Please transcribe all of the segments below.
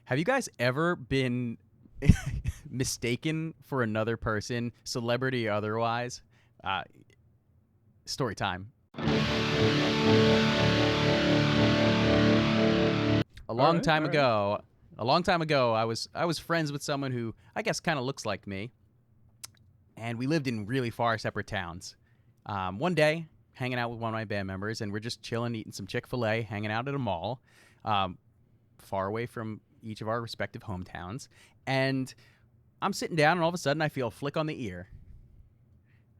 Have you guys ever been mistaken for another person, celebrity or otherwise? Uh, Story time. A All long right, time all right. ago, I was friends with someone who I guess kind of looks like me, and we lived in really far separate towns. One day, hanging out with one of my band members, and we're just chilling, eating some Chick-fil-A, hanging out at a mall, um, far away from each of our respective hometowns, and I'm sitting down, and all of a sudden, I feel a flick on the ear.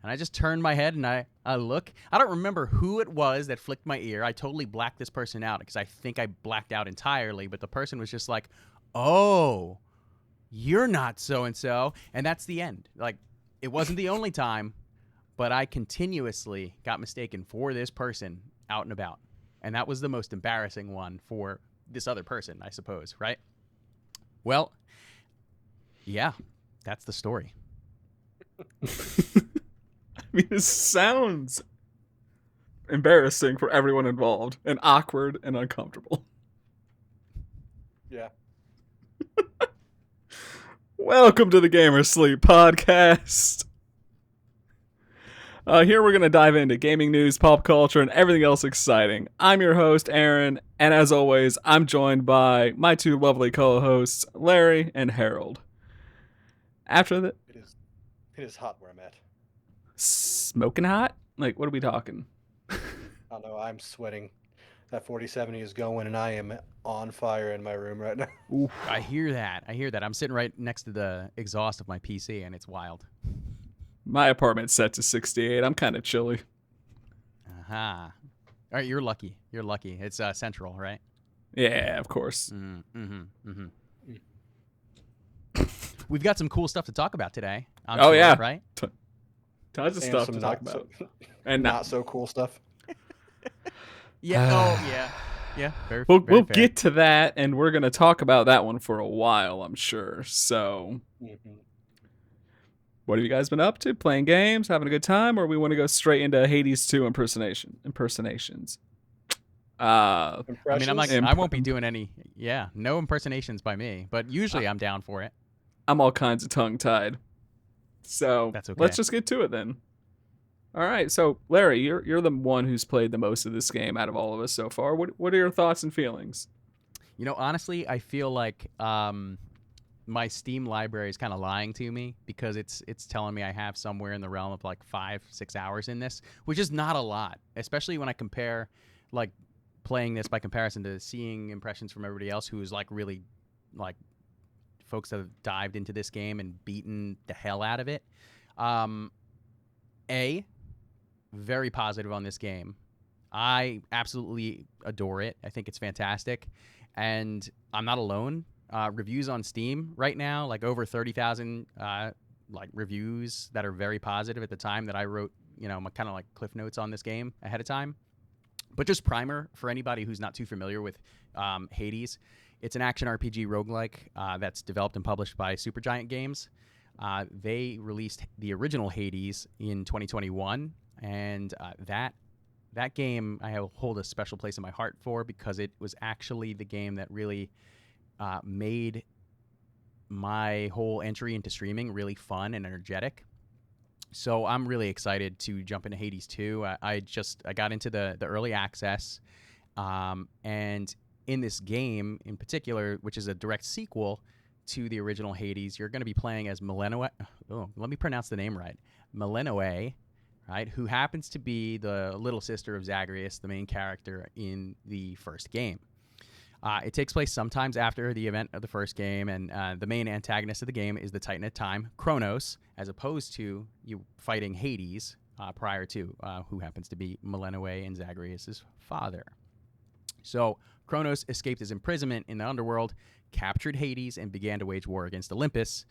And I just turn my head and I look. I don't remember who it was that flicked my ear. I totally blacked this person out because I think I blacked out entirely. But the person was just like, oh, you're not so and so. And that's the end. Like, it wasn't the only time, but I continuously got mistaken for this person out and about. And that was the most embarrassing one for this other person, I suppose, right? Well, yeah, that's the story. I mean, it sounds embarrassing for everyone involved and awkward and uncomfortable. Yeah. Welcome to the Gamer Sleep Podcast. Here we're going to dive into gaming news, pop culture, and everything else exciting. I'm your host, Aaron, and as always, I'm joined by my two lovely co-hosts, Larry and Harold. After the It is hot where I'm at. smoking hot? Like, what are we talking? I don't know. I'm sweating. That 4070 is going, and I am on fire in my room right now. Oof. I hear that. I'm sitting right next to the exhaust of my PC, and it's wild. My apartment's set to 68. I'm kind of chilly. Aha. All right, you're lucky. It's central, right? Yeah, of course. We've got some cool stuff to talk about today. I'm Oh, sure, yeah. right? Tons of And stuff some to talk not about. so, And not so cool stuff. Yeah. Oh, yeah. Yeah. Very. We'll very fair. get to that, and we're going to talk about that one for a while, I'm sure. So, what have you guys been up to? Playing games, having a good time, or we want to go straight into Hades 2 impersonations? I mean, Impressions? I won't be doing any. Yeah, no impersonations by me, but usually I'm down for it. I'm all kinds of tongue-tied. So, That's okay. let's just get to it then. All right, so Larry, you're the one who's played the most of this game out of all of us so far. What are your thoughts and feelings? You know, honestly, I feel like my Steam library is kind of lying to me because it's telling me I have somewhere in the realm of like 5-6 hours in this, which is not a lot, especially when I compare like playing this by comparison to seeing impressions from everybody else who is like really like folks that have dived into this game and beaten the hell out of it. Very positive on this game. I absolutely adore it. I think it's fantastic. And I'm not alone. Reviews on Steam right now, like over 30,000 like reviews that are very positive at the time that I wrote, my kind of like cliff notes on this game ahead of time. But just primer for anybody who's not too familiar with Hades. It's an action RPG roguelike that's developed and published by Supergiant Games. They released the original Hades in 2021, and that game I hold a special place in my heart for because it was actually the game that really made my whole entry into streaming really fun and energetic. So I'm really excited to jump into Hades 2. I got into the early access, and in this game in particular, which is a direct sequel to the original Hades, you're going to be playing as Melinoe. Oh, let me pronounce the name right. Melinoe, right? Who happens to be the little sister of Zagreus, the main character in the first game. It takes place sometimes after the event of the first game, and the main antagonist of the game is the Titan of Time, Kronos, as opposed to you fighting Hades prior to, who happens to be Melinoe and Zagreus' father. So Kronos escaped his imprisonment in the underworld, captured Hades, and began to wage war against Olympus.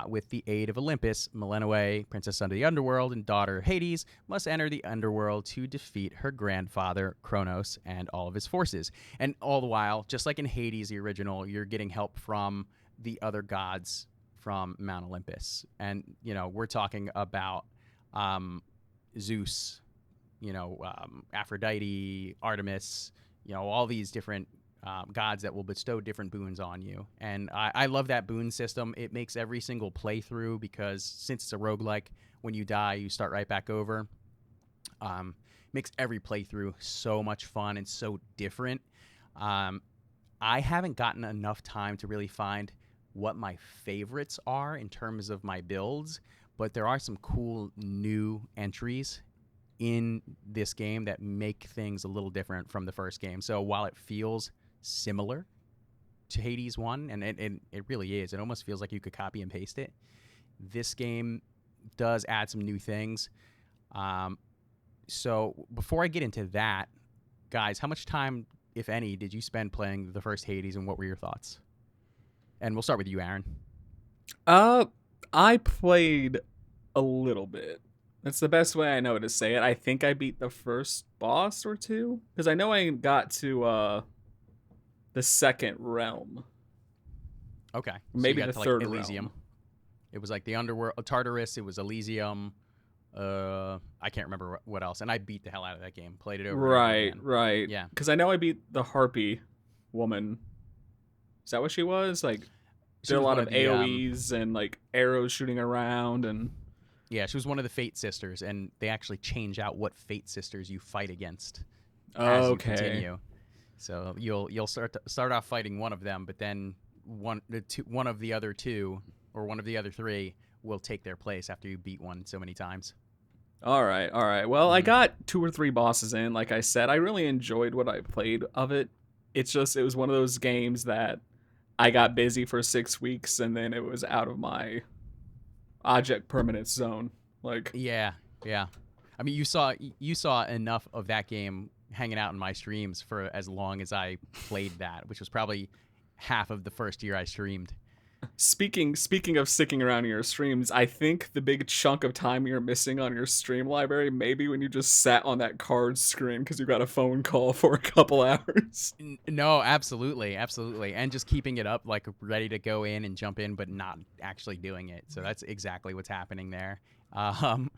With the aid of Olympus, Melinoe, princess under the underworld and daughter of Hades, must enter the underworld to defeat her grandfather, Kronos, and all of his forces. And all the while, just like in Hades, the original, you're getting help from the other gods from Mount Olympus. And, we're talking about Zeus, Aphrodite, Artemis, all these different gods that will bestow different boons on you. And I love that boon system. It makes every single playthrough, because since it's a roguelike, when you die, you start right back over. Makes every playthrough so much fun and so different. Um, I haven't gotten enough time to really find what my favorites are in terms of my builds, but there are some cool new entries in this game that make things a little different from the first game. So while it feels similar to Hades 1, and it really is, it almost feels like you could copy and paste it, this game does add some new things. So before I get into that, guys, how much time, if any, did you spend playing the first Hades, and what were your thoughts? And we'll start with you, Aaron. Uh, I played a little bit. That's the best way I know to say it. I think I beat the first boss or two, because I know I got to the second realm, Okay, so you maybe got the to like third Elysium. realm. It was like the underworld, Tartarus. It was Elysium. I can't remember what else. And I beat the hell out of that game. Played it over and over Right, again. right. Yeah, Because I know I beat the harpy woman. Is that what she was? Like, she there are a was lot one of of the AOE's and like arrows shooting around and. yeah, she was one of the Fate sisters, and they actually change out what Fate sisters you fight against as you Okay. continue. So you'll start off fighting one of them, but then one of the other two, or one of the other three, will take their place after you beat one so many times. All right, all right. Well, I Hmm. got 2 or 3 bosses in. Like I said, I really enjoyed what I played of it. It's just it was one of those games that I got busy for 6 weeks and then it was out of my object permanence zone. Like, Yeah, yeah. I mean, you saw enough of that game hanging out in my streams for as long as I played that, which was probably half of the first year I streamed. speaking of sticking around in your streams, I think the big chunk of time you're missing on your stream library maybe when you just sat on that card screen because you got a phone call for a couple hours. No, absolutely, absolutely, and just keeping it up, like ready to go in and jump in, but not actually doing it. So that's exactly what's happening there. Um,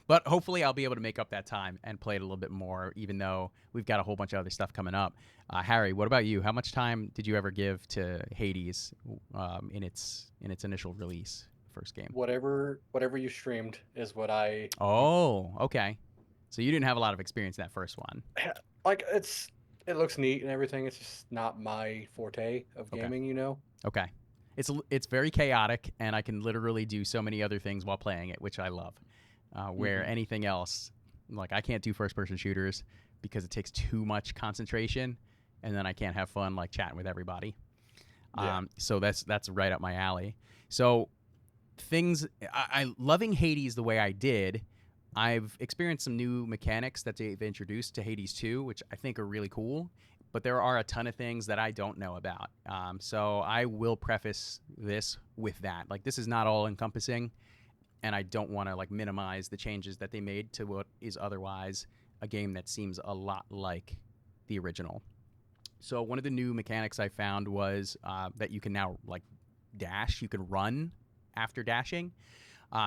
but hopefully, I'll be able to make up that time and play it a little bit more, even though we've got a whole bunch of other stuff coming up. Harry, what about you? How much time did you ever give to Hades in its initial release, first game? Whatever you streamed is what I Oh, okay. So you didn't have a lot of experience in that first one. like. It looks neat and everything. It's just not my forte of Okay. gaming, you know. Okay. It's very chaotic, and I can literally do so many other things while playing it, which I love. Where Hmm. anything else, like I can't do first person shooters because it takes too much concentration, and then I can't have fun like chatting with everybody. Yeah. So that's right up my alley. So things I loving Hades the way I did. I've experienced some new mechanics that they've introduced to Hades 2, which I think are really cool. But there are a ton of things that I don't know about. So I will preface this with that. Like, this is not all encompassing, and I don't want to like minimize the changes that they made to what is otherwise a game that seems a lot like the original. So one of the new mechanics I found was that you can now like dash. You can run after dashing.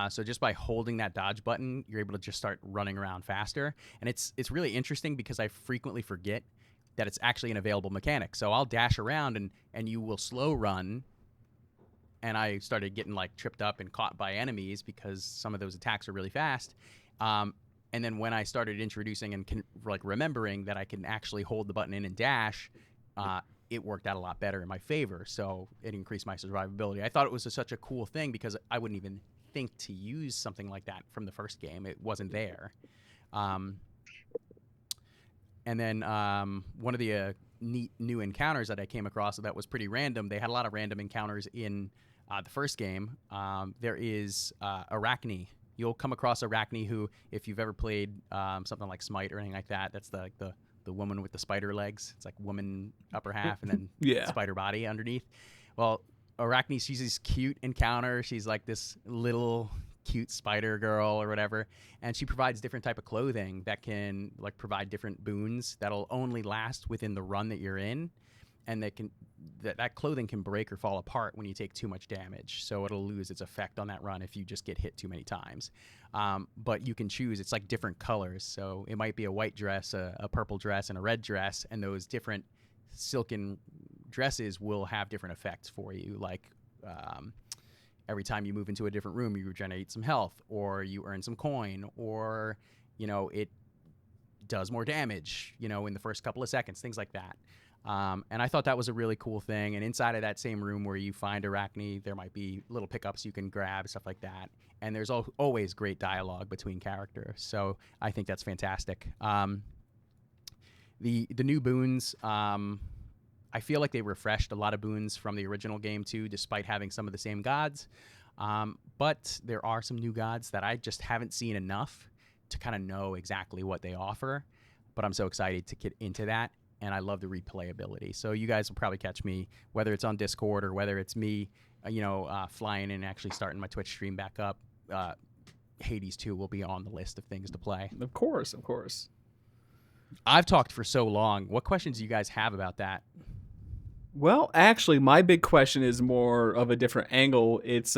So just by holding that dodge button, you're able to just start running around faster. And it's really interesting because I frequently forget that it's actually an available mechanic. So I'll dash around and you will slow run. And I started getting like tripped up and caught by enemies because some of those attacks are really fast. And then when I started introducing and like remembering that I can actually hold the button in and dash, uh, it worked out a lot better in my favor. So it increased my survivability. I thought it was such a cool thing because I wouldn't even think to use something like that from the first game. It wasn't there. Um, and then one of the neat new encounters that I came across that was pretty random. They had a lot of random encounters in the first game. There is Arachne. You'll come across Arachne, who, if you've ever played something like Smite or anything like that, that's the woman with the spider legs. It's like woman upper half and then Yeah. spider body underneath. Well, Arachne, she's this cute encounter. She's like this little cute spider girl or whatever, and she provides different type of clothing that can like provide different boons that'll only last within the run that you're in, and that clothing can break or fall apart when you take too much damage, so it'll lose its effect on that run if you just get hit too many times. But you can choose, it's like different colors, so it might be a white dress, a purple dress, and a red dress, and those different silken dresses will have different effects for you. Like every time you move into a different room, you regenerate some health, or you earn some coin, or it does more damage, in the first couple of seconds, things like that. And I thought that was a really cool thing. And inside of that same room where you find Arachne, there might be little pickups you can grab, stuff like that. And there's always great dialogue between characters. So I think that's fantastic. The new boons, I feel like they refreshed a lot of boons from the original game too, despite having some of the same gods. But there are some new gods that I just haven't seen enough to kind of know exactly what they offer. But I'm so excited to get into that. And I love the replayability. So you guys will probably catch me, whether it's on Discord or whether it's me, flying and actually starting my Twitch stream back up. Hades 2 will be on the list of things to play. Of course, of course. I've talked for so long. What questions do you guys have about that? Well, actually, my big question is more of a different angle. It's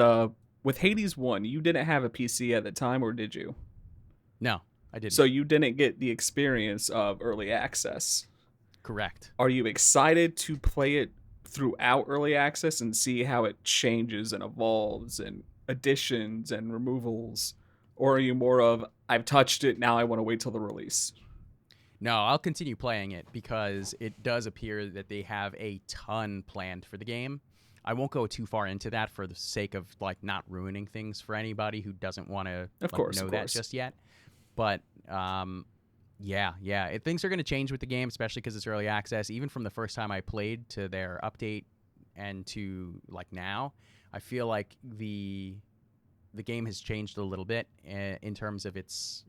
with Hades 1, you didn't have a PC at the time, or did you? No, I didn't. So you didn't get the experience of early access. Correct. Are you excited to play it throughout early access and see how it changes and evolves and additions and removals? Or are you more of, I've touched it, now I want to wait till the release? No, I'll continue playing it because it does appear that they have a ton planned for the game. I won't go too far into that for the sake of not ruining things for anybody who doesn't want to know that just yet. But yeah, things are going to change with the game, especially because it's early access. Even from the first time I played to their update and to now, I feel like the game has changed a little bit in terms of its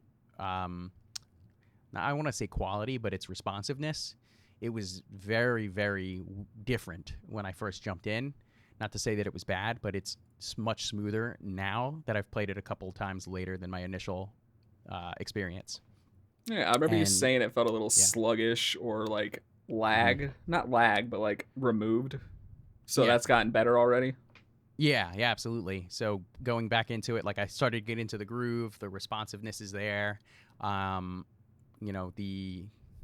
I want to say quality, but its responsiveness. It was very, very different when I first jumped in. Not to say that it was bad, but it's much smoother now that I've played it a couple of times later than my initial experience. Yeah, I remember you saying it felt a little sluggish or lag. Mm-hmm. Not lag, but removed. So that's gotten better already? Yeah, absolutely. So going back into it, I started to get into the groove. The responsiveness is there.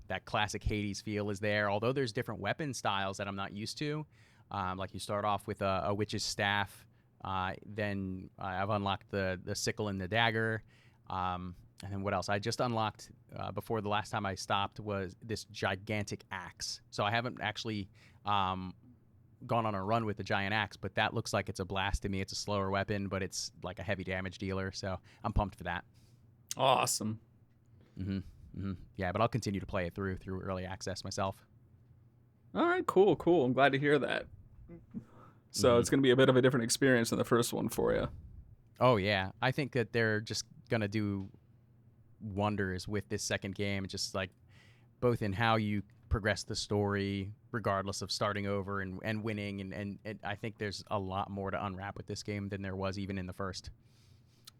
That classic Hades feel is there. Although there's different weapon styles that I'm not used to. You start off with a witch's staff. Then I've unlocked the sickle and the dagger. And then what else? I just unlocked, before the last time I stopped, was this gigantic axe. So I haven't actually gone on a run with the giant axe, but that looks like it's a blast to me. It's a slower weapon, but it's a heavy damage dealer. So I'm pumped for that. Awesome. Yeah, but I'll continue to play it through early access myself. All right, cool. I'm glad to hear that. So it's going to be a bit of a different experience than the first one for you. Oh, yeah. I think that they're just going to do wonders with this second game, just both in how you progress the story, regardless of starting over and winning. And I think there's a lot more to unwrap with this game than there was even in the first.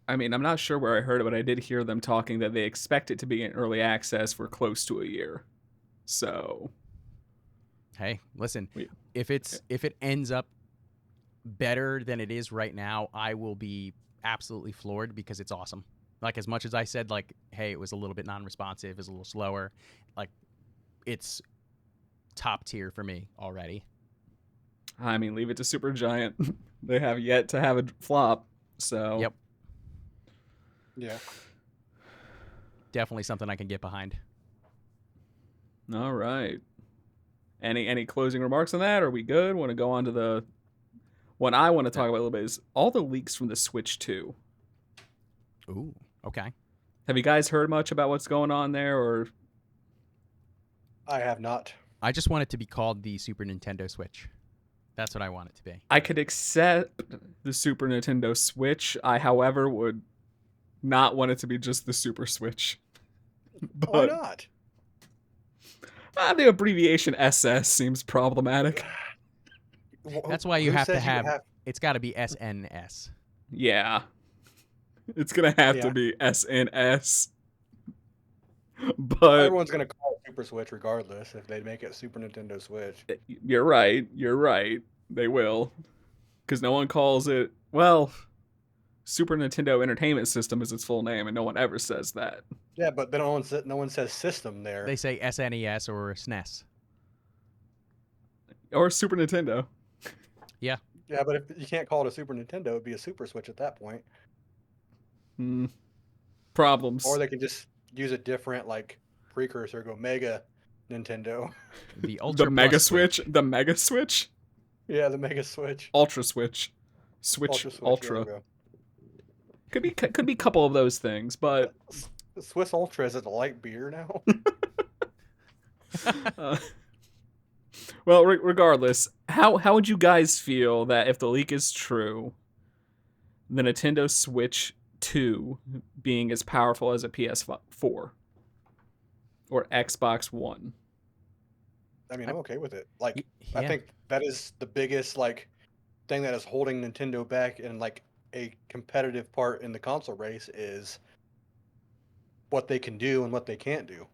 I mean, I'm not sure where I heard it, but I did hear them talking that they expect it to be in early access for close to a year. So, hey, listen, if it ends up better than it is right now, I will be absolutely floored because it's awesome. As much as I said, hey, it was a little bit non-responsive, it was a little slower, it's top tier for me already. I mean, leave it to Supergiant. They have yet to have a flop, so. Yep. Yeah. Definitely something I can get behind. All right. Any closing remarks on that? Are we good? Want to go on to the what I want to talk about a little bit is all the leaks from the Switch 2. Ooh, okay. Have you guys heard much about what's going on there, or? I have not. I just want it to be called the Super Nintendo Switch. That's what I want it to be. I could accept the Super Nintendo Switch. I, however, would not want it to be just the Super Switch. But why not? The abbreviation SS seems problematic. That's why you have to have... It's got to be SNS. Yeah. It's going to have to be SNS. But everyone's going to call it Super Switch regardless if they make it Super Nintendo Switch. You're right. They will. Because no one calls it... Well, Super Nintendo Entertainment System is its full name, and no one ever says that. Yeah, but no one says system there. They say SNES or SNES. or Super Nintendo. Yeah. Yeah, but if you can't call it a Super Nintendo, it'd be a Super Switch at that point. Hmm. Or Problems. they can just use a different like precursor, go Mega Nintendo. The The Ultra Mega Plus Switch, Switch. the Mega Switch, Yeah, the Mega Switch, Ultra Switch, Switch Ultra Switch. There we Ultra. go. Could be a couple of those things, but The Swiss Ultra is it a light beer now? uh, well, regardless, how would you guys feel that if the leak is true, the Nintendo Switch 2 being as powerful as a PS4 or Xbox One? I mean, I, I'm okay with it. Like, I yeah. think that is the biggest like thing that is holding Nintendo back in like a competitive part in the console race is what they can do and what they can't do.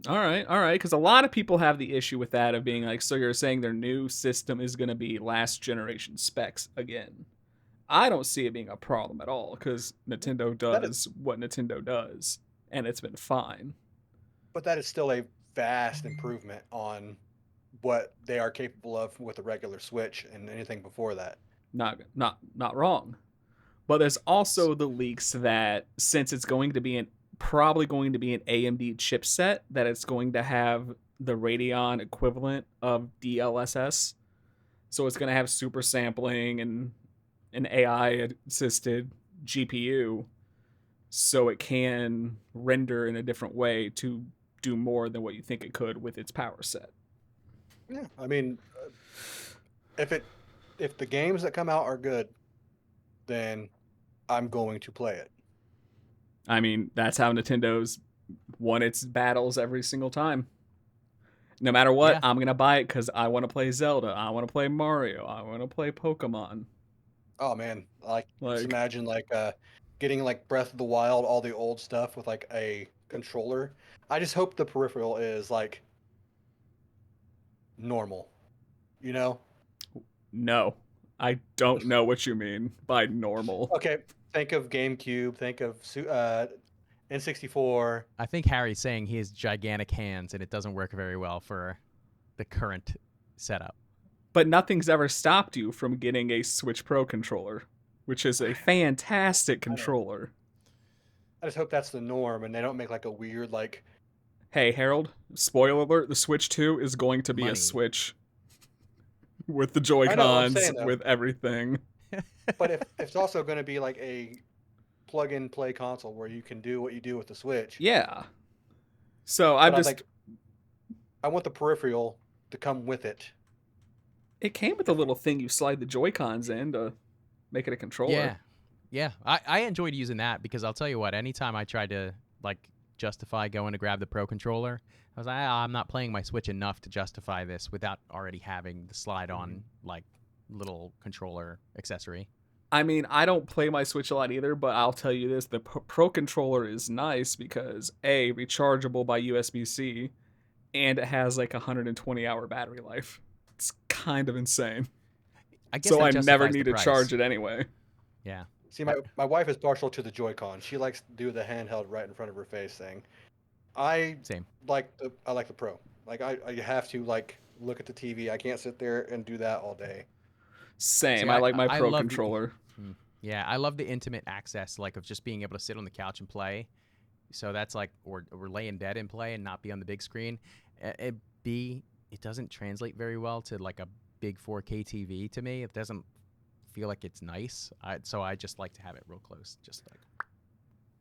All right, because a lot of people have the issue with that of being like, so you're saying their new system is going to be last generation specs again. I don't see it being a problem at all because Nintendo That is, does what Nintendo does, and it's been fine. but that is still a vast improvement on what they are capable of with a regular Switch and anything before that. Not wrong. But there's also the leaks that since it's going to be probably going to be an AMD chipset, that it's going to have the Radeon equivalent of DLSS. So it's going to have super sampling and an AI assisted GPU, so it can render in a different way to do more than what you think it could with its power set. Yeah, I mean, if it if the games that come out are good, then I'm going to play it. I mean, that's how Nintendo's won its battles every single time. No matter what, Yeah. I'm gonna buy it because I want to play Zelda, I want to play Mario, I want to play Pokemon. Oh man, like just Like, imagine like getting like Breath of the Wild, all the old stuff with like a controller. I just hope the peripheral is like normal, you know? no, I don't know what you mean by normal. Okay, think of GameCube, think of N64. I think Harry's saying he has gigantic hands and it doesn't work very well for the current setup. But nothing's ever stopped you from getting a Switch Pro controller, which is a fantastic I know. controller. I just hope that's the norm and they don't make like a weird like Hey, Harold, spoiler alert, the Switch 2 is going to be a Money. Switch with the I know, I'm Joy-Cons, saying though. with everything. But if it's also going to be like a plug and play console where you can do what you do with the Switch, Yeah. So I'm but I just, like I want the peripheral to come with it. it came with a little thing you slide the Joy-Cons in to make it a controller. Yeah. Yeah. I enjoyed using that because I'll tell you what, anytime I tried to like justify going to grab the Pro controller, I was like, I'm not playing my Switch enough to justify this without already having the slide on like little controller accessory. I mean, I don't play my Switch a lot either, but I'll tell you this, the Pro controller is nice because A, rechargeable by USB-C, and it has like a 120-hour battery life. It's kind of insane. I guess So that I never justifies the need to price. charge it anyway. Yeah. See, I, my wife is partial to the Joy-Con. She likes to do the handheld right in front of her face thing. I same. I like the Pro. Like I have to like look at the TV. I can't sit there and do that all day. Same. See, I like my I Pro love the controller. yeah, I love the intimate access, like of just being able to sit on the couch and play. So that's like, or lay in bed and play and not be on the big screen. It doesn't translate very well to like a big 4K TV to me. It doesn't feel like it's nice. So I just like to have it real close, just like.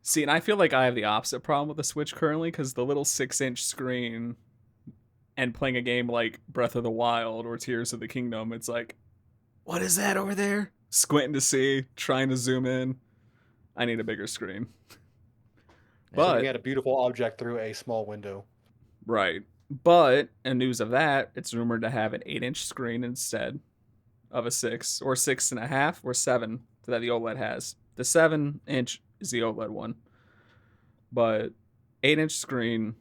See, and I feel like I have the opposite problem with the Switch currently because the little 6-inch screen and playing a game like Breath of the Wild or Tears of the Kingdom, it's like, what is that over there? Squinting to see, trying to zoom in. I need a bigger screen. Yeah. Looking But, at a beautiful object through a small window. right. But, in news of that, it's rumored to have an 8-inch screen instead of a 6, or 6.5, or 7 that the OLED has. The 7-inch is the OLED one. But 8-inch screen,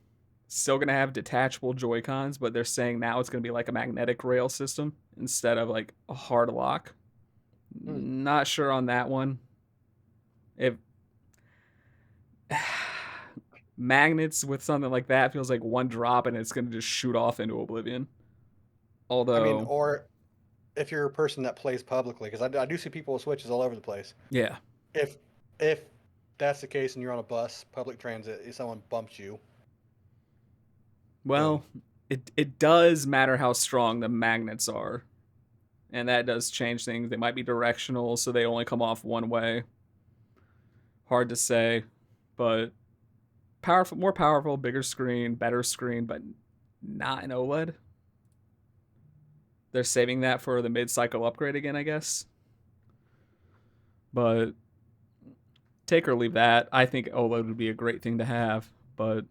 still gonna have detachable Joy Cons, but they're saying now it's gonna be like a magnetic rail system instead of like a hard lock. Hmm. Not sure on that one. If magnets with something like that feels like one drop and it's gonna just shoot off into oblivion. I mean, Although, or if you're a person that plays publicly, because I do see people with Switches all over the place. yeah. If if that's the case and you're on a bus, public transit, if someone bumps you, boom. Well, it does matter how strong the magnets are, and that does change things. They might be directional, so they only come off one way. Hard to say, but powerful, more powerful, bigger screen, better screen, but not an OLED. They're saving that for the mid-cycle upgrade again, I guess. But take or leave that. I think OLED would be a great thing to have, but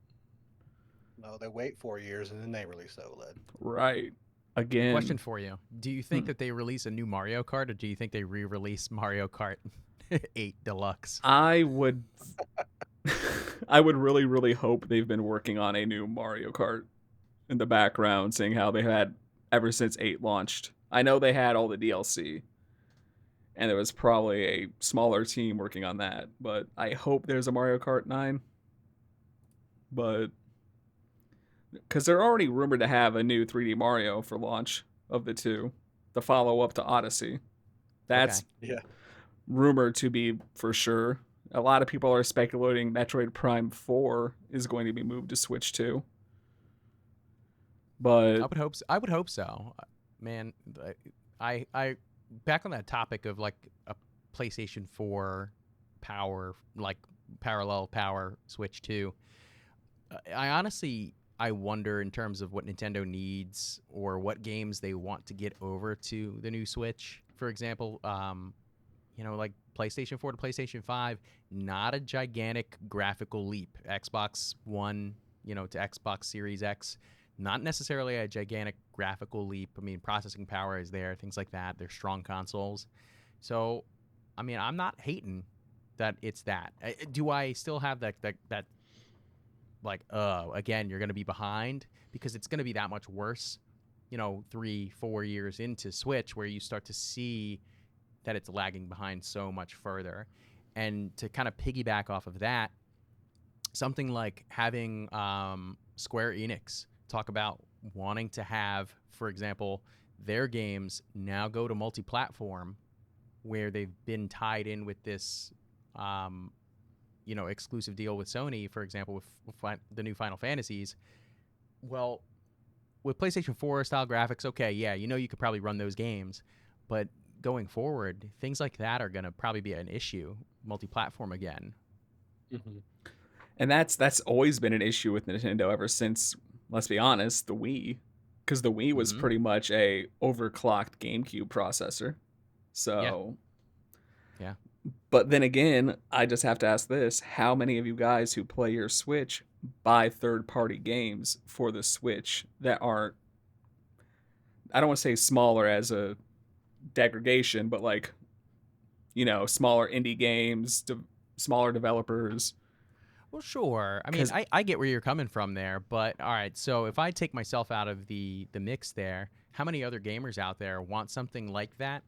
No, they wait 4 years and then they release the OLED. right Question again. for you: do you think Hmm. that they release a new Mario Kart, or do you think they re-release Mario Kart 8 Deluxe? I would I would really really hope they've been working on a new Mario Kart in the background, seeing how they had ever since 8 launched. I know they had all the DLC and there was probably a smaller team working on that, but I hope there's a Mario Kart 9. But because they're already rumored to have a new 3D Mario for launch of the two, the follow up to Odyssey. Okay. That's Yeah. rumored to be for sure. A lot of people are speculating Metroid Prime 4 is going to be moved to Switch too. But I would hope. I would hope so. Man, I back on that topic of like a PlayStation 4 power, like parallel power Switch 2. I honestly I wonder in terms of what Nintendo needs or what games they want to get over to the new Switch. For example, like PlayStation 4 to PlayStation 5, not a gigantic graphical leap. Xbox One, to Xbox Series X, not necessarily a gigantic graphical leap. I mean, processing power is there, things like that. They're strong consoles. So, I mean, I'm not hating that it's that. Do I still have that like, again, you're going to be behind because it's going to be that much worse, 3-4 years into Switch where you start to see that it's lagging behind so much further. And to kind of piggyback off of that, something like having Square Enix talk about wanting to have, for example, their games now go to multi-platform, where they've been tied in with this, exclusive deal with Sony, for example, with the new Final Fantasies. Well, with PlayStation 4 style graphics, okay, yeah, you could probably run those games, but going forward, things like that are going to probably be an issue, multi-platform again. Mm-hmm. and that's always been an issue with Nintendo ever since, let's be honest, the Wii, because the Wii was Mm-hmm. pretty much a overclocked GameCube processor. Yeah, So, yeah. but then again, I just have to ask this: how many of you guys who play your Switch buy third-party games for the Switch that aren't, I don't want to say smaller as a degradation, but like, smaller indie games, smaller developers? Well, sure. I mean, Because I get where you're coming from there, but all right. So if I take myself out of the mix there, how many other gamers out there want something like that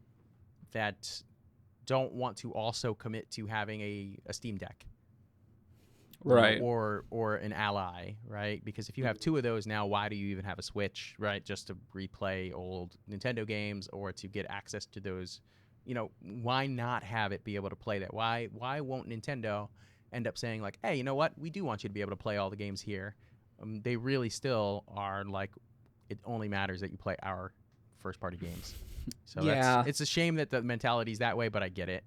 don't want to also commit to having a Steam Deck, right, or an Ally, right? Because if you have two of those now, why do you even have a Switch, right? Just to replay old Nintendo games or to get access to those, why not have it be able to play that? Why won't Nintendo end up saying like, hey, you know what? We do want you to be able to play all the games here. They really still are like, it only matters that you play our first party games. So yeah, it's a shame that the mentality's that way, but I get it.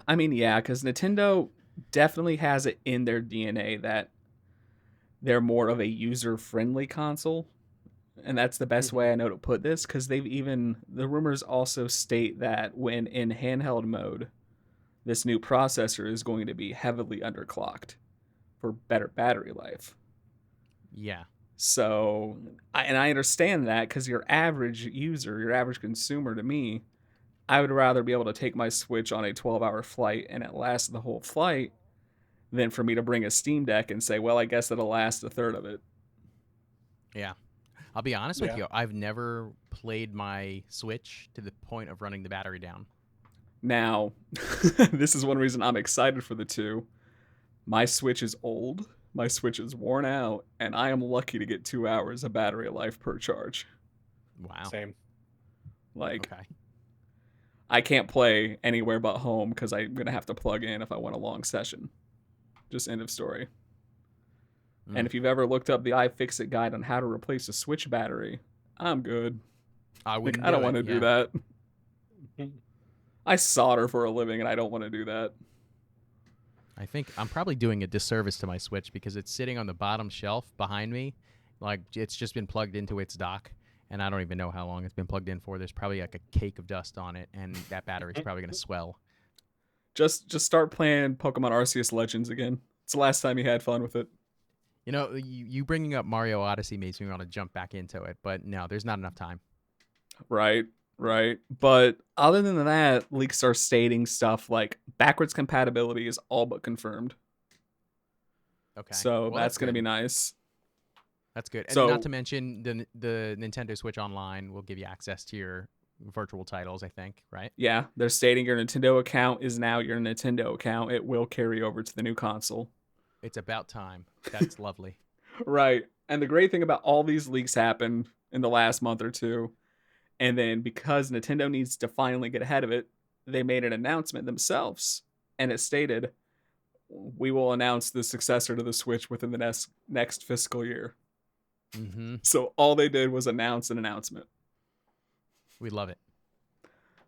I mean, yeah, because Nintendo definitely has it in their DNA that they're more of a user-friendly console, and that's the best Mm-hmm. way I know to put this. Because the rumors also state that when in handheld mode, this new processor is going to be heavily underclocked for better battery life. Yeah. So, I understand that because your average user, your average consumer, to me, I would rather be able to take my Switch on a 12-hour flight and it lasts the whole flight than for me to bring a Steam Deck and say, well, I guess it'll last a third of it. Yeah. I'll be honest with Yeah. you. I've never played my Switch to the point of running the battery down. Now, this is one reason I'm excited for the two. My Switch is old, my Switch is worn out, and I am lucky to get 2 hours of battery life per charge. Wow. Same. Like, Okay. I can't play anywhere but home because I'm going to have to plug in if I want a long session. Just end of story. And Mm. if you've ever looked up the iFixit guide on how to replace a Switch battery, I'm good. I Like, wouldn't I don't do want it. to do Yeah. that. I solder for a living and I don't want to do that. I think I'm probably doing a disservice to my Switch because it's sitting on the bottom shelf behind me. Like it's just been plugged into its dock, and I don't even know how long it's been plugged in for. There's probably like a cake of dust on it, and that battery's probably going to swell. Just start playing Pokemon Arceus Legends again. It's the last time you had fun with it. You know, you bringing up Mario Odyssey makes me want to jump back into it, but no, there's not enough time. Right, right. But other than that, leaks are stating stuff like backwards compatibility is all but confirmed. Okay. So Well, that's that's going to be good. nice. That's good. And not So to mention the Nintendo Switch Online will give you access to your virtual titles, I think, right? yeah, they're stating your Nintendo account is now your Nintendo account. It will carry over to the new console. It's about time. That's lovely. Right. And the great thing about all these leaks happened in the last month or two. And then because Nintendo needs to finally get ahead of it, they made an announcement themselves. And it stated, we will announce the successor to the Switch within the next fiscal year. Mm-hmm. So all they did was announce an announcement. We love it.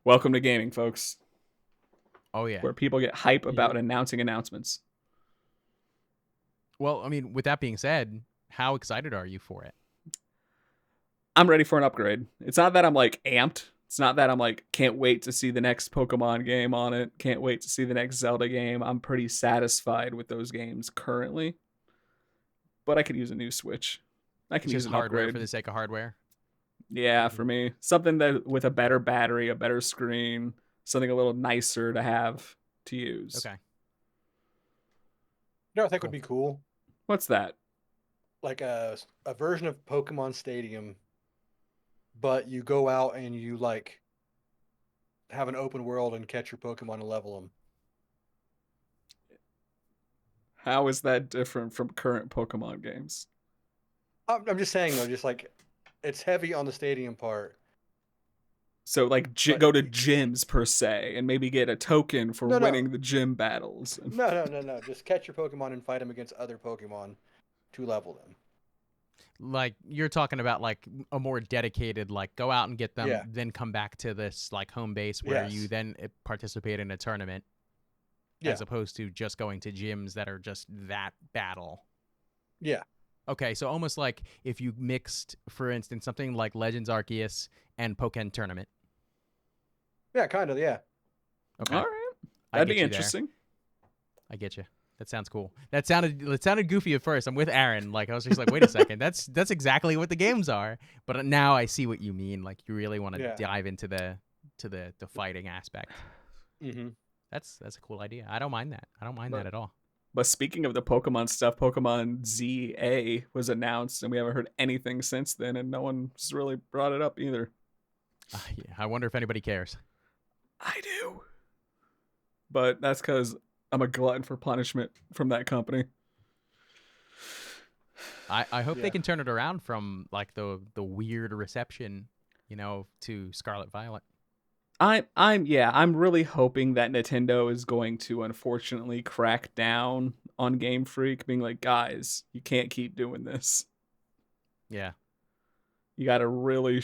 Welcome to gaming, folks, Oh yeah. where people get hype Yep. about announcing announcements. Well, I mean, with that being said, how excited are you for it? I'm ready for an upgrade. It's not that I'm like amped. It's not that I'm like can't wait to see the next Pokemon game on it. Can't wait to see the next Zelda game. I'm pretty satisfied with those games currently. But I could use a new Switch. I can It's use just an hardware for upgrade. the sake of hardware. Yeah, for Mhm. me. Something that with a better battery, a better screen, something a little nicer to have to use. Okay. You know, what I think would Cool. be cool, What's that? like a version of Pokemon Stadium, but you go out and you like have an open world and catch your Pokemon and level them. How is that different from current Pokemon games? I'm just saying though, just like it's heavy on the stadium part, So like but go to gyms per se and maybe get a token for no, no, winning the gym battles. no. Just catch your Pokemon and fight them against other Pokemon to level them. Like you're talking about like a more dedicated like go out and get them, Yeah. then come back to this like home base where you Yes. then participate in a tournament Yeah. as opposed to just going to gyms that are just that battle. Yeah. Okay, so almost like if you mixed, for instance, something like Legends Arceus and Pokken Tournament. Yeah. Kind of. Yeah. All Okay, right. I That'd be get you there. interesting. I get you. That sounds cool. That sounded goofy at first. I'm with Aaron. Like I was just like, wait a second, that's exactly what the games are. But now I see what you mean. Like you really want to Yeah. dive into the fighting aspect. Mm-hmm. That's a cool idea. I don't mind that. I don't mind that But at all. but speaking of the Pokemon stuff, Pokemon ZA was announced and we haven't heard anything since then and no one's really brought it up either. Yeah, I wonder if anybody cares. I do. But that's cuz I'm a glutton for punishment from that company. I hope they Yeah. can turn it around from like the weird reception, to Scarlet Violet. I'm really hoping that Nintendo is going to unfortunately crack down on Game Freak being like, "Guys, you can't keep doing this. Yeah. You got to really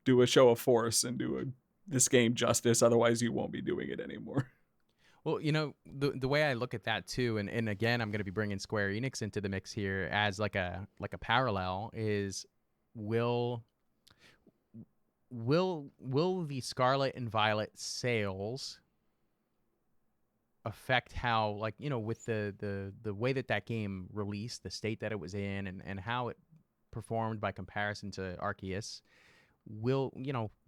do a show of force and do this game justice otherwise you won't be doing it anymore." Well, the way I look at that too, and again, I'm going to be bringing Square Enix into the mix here as like a parallel is will will the Scarlet and Violet sales affect how like with the way that game released, the state that it was in, and how it performed by comparison to Arceus? Will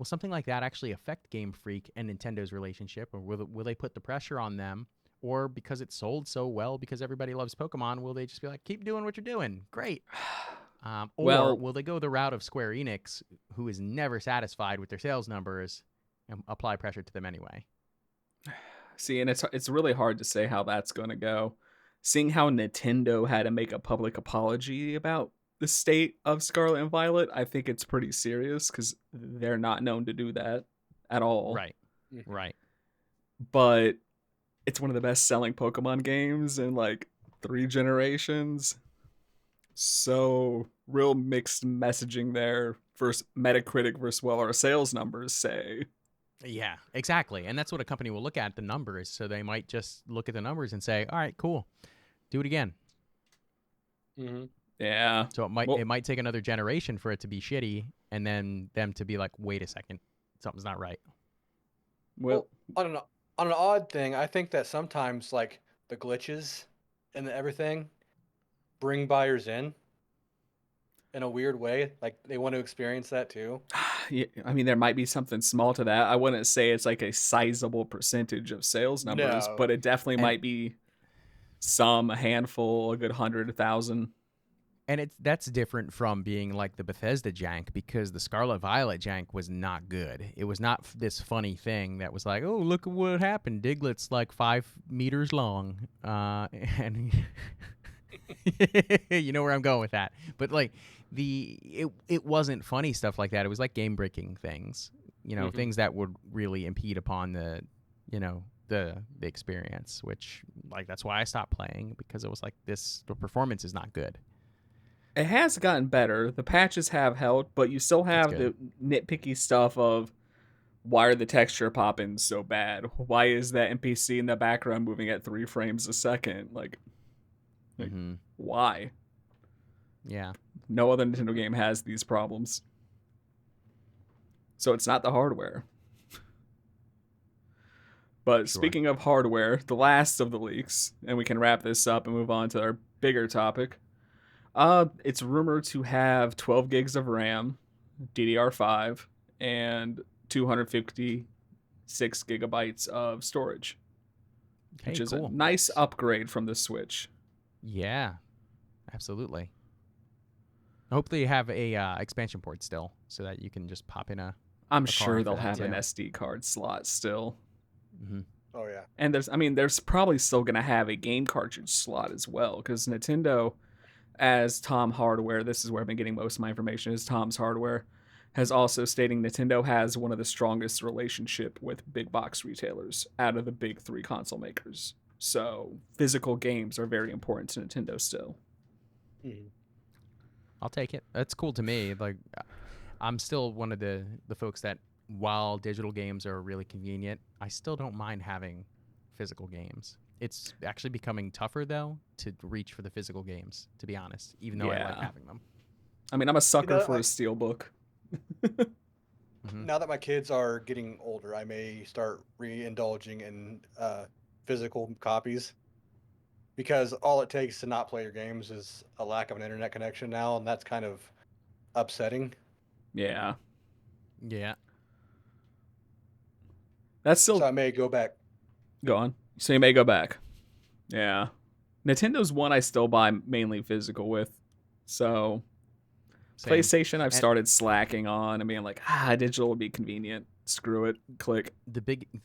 something like that actually affect Game Freak and Nintendo's relationship, or will they put the pressure on them, or because it sold so well because everybody loves Pokemon, will they just be like, keep doing what you're doing, great? Or Well, will they go the route of Square Enix, who is never satisfied with their sales numbers, and apply pressure to them anyway? see, and it's really hard to say how that's going to go. Seeing how Nintendo had to make a public apology about the state of Scarlet and Violet, I think it's pretty serious because they're not known to do that at all. Right. Mhm. Right. But it's one of the best selling Pokemon games in like 3 generations. So real mixed messaging there versus Metacritic versus what our sales numbers say. Yeah, exactly. And that's what a company will look at, the numbers. So they might just look at the numbers and say, "All right, cool. Do it again." Mhm. Yeah. So it Well, might take another generation for it to be shitty and then them to be like, "Wait a second. Something's not right." well, Well, on an odd thing, I think that sometimes like the glitches and everything bring buyers in a weird way. Like they want to experience that too. yeah, I mean, there might be something small to that. I wouldn't say it's like a sizable percentage of sales numbers, No. but it definitely And might be some, a handful, a good 100,000. and it's that's different from being like the Bethesda jank, because the Scarlet Violet jank was not good. It was not this funny thing that was like, "Oh, look at what happened. Diglett's like 5 meters long," and you know where I'm going with that. But like it wasn't funny stuff like that. It was like game breaking things, Mhm. things that would really impede upon the experience. Which, like, that's why I stopped playing, because it was like, the performance is not good. It has gotten better. The patches have helped, but you still That's have good. the nitpicky stuff of why are the texture pop-ins so bad? Why is that NPC in the background moving at 3 frames a second? Like Mm-hmm. why? Yeah. No other Nintendo game has these problems. So it's not the hardware. But Sure. speaking of hardware, the last of the leaks, and we can wrap this up and move on to our bigger topic. It's rumored to have 12 gigs of RAM, DDR5, and 256 gigabytes of storage, which Hey, is a cool. nice upgrade from the Switch. Yeah. Absolutely. Hopefully you have a expansion port still, so that you can just pop in I'm a sure card for they'll that have an too. SD card slot still. Mm-hmm. Oh yeah. And there's probably still going to have a game cartridge slot as well, because Nintendo, as Tom Hardware, this is where I've been getting most of my information, is Tom's Hardware, has also stating Nintendo has one of the strongest relationship with big box retailers out of the big 3 console makers. So physical games are very important to Nintendo still. Mhm. I'll take it. That's cool to me. Like, I'm still one of the folks that, while digital games are really convenient, I still don't mind having physical games. It's actually becoming tougher though to reach for the physical games, to be honest, even though I like Yeah. having them. I mean, I'm a You know, sucker that for a my steelbook. Hmm. now that my kids are getting older, I may start re-indulging in physical copies because all it takes to not play your games is a lack of an internet connection now, and that's kind of upsetting. Yeah. Yeah. That's So still I may go back. go on. So you may go back. Yeah. Nintendo's one I still buy mainly physical with. So Same. PlayStation I've And started slacking on and being like, digital would be convenient. Screw it. Click. the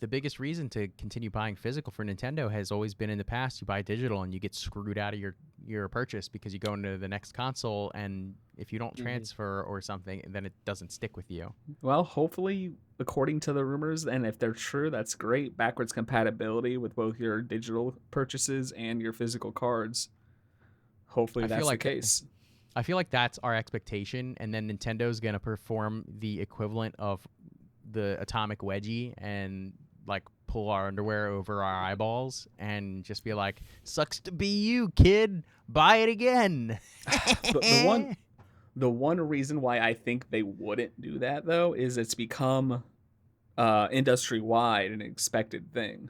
biggest reason to continue buying physical for Nintendo has always been, in the past, you buy digital and you get screwed out of your purchase, because you go into the next console, and if you don't Mhm. transfer or something, then it doesn't stick with you. Well, hopefully, according to the rumors, and if they're true, that's great. Backwards compatibility with both your digital purchases and your physical cards. Hopefully I feel that's the like case. I feel like that's our expectation, and then Nintendo's gonna perform the equivalent of the atomic wedgie and, like, pull our underwear over our eyeballs and just be like, "Sucks to be you, kid. Buy it again." The one the one reason why I think they wouldn't do that though is it's become industry wide an expected thing.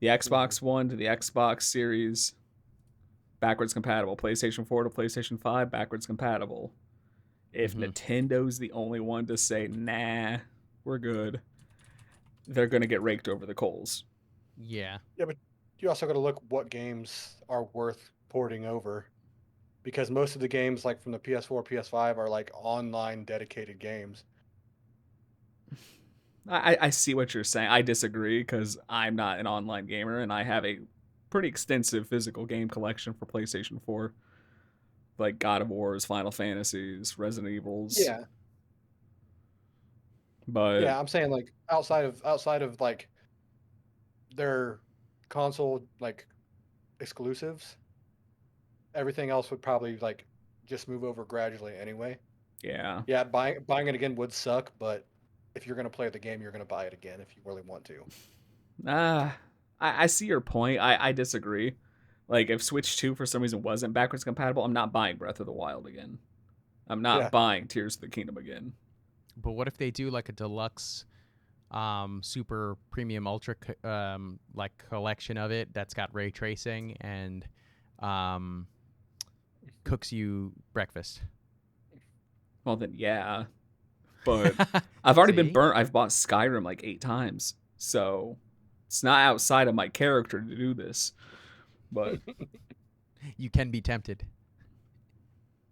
The Mhm. Xbox One to the Xbox Series backwards compatible. PlayStation 4 to PlayStation 5 backwards compatible. If Hmm. Nintendo's the only one to say, nah, we're good, they're going to get raked over the coals. Yeah. Yeah, but you also got to look what games are worth porting over because most of the games, like from the PS4, PS5, are like online dedicated games. I see what you're saying. I disagree because I'm not an online gamer and I have a pretty extensive physical game collection for PlayStation 4. like God of Wars, Final Fantasies, Resident Evils. Yeah, But yeah. I'm saying like outside of like their console like exclusives, everything else would probably like just move over gradually anyway. yeah, Yeah, buying it again would suck, but if you're gonna play the game, you're gonna buy it again if you really want to. ah, I see your point. I disagree. Like if Switch 2 for some reason wasn't backwards compatible, I'm not buying Breath of the Wild again. I'm not Yeah, buying Tears of the Kingdom again. But what if they do like a deluxe, super premium ultra, like collection of it that's got ray tracing and, um, cooks you breakfast? Well then, yeah. But I've already been See, burnt. I've bought Skyrim like 8 times, so it's not outside of my character to do this. But you can be tempted.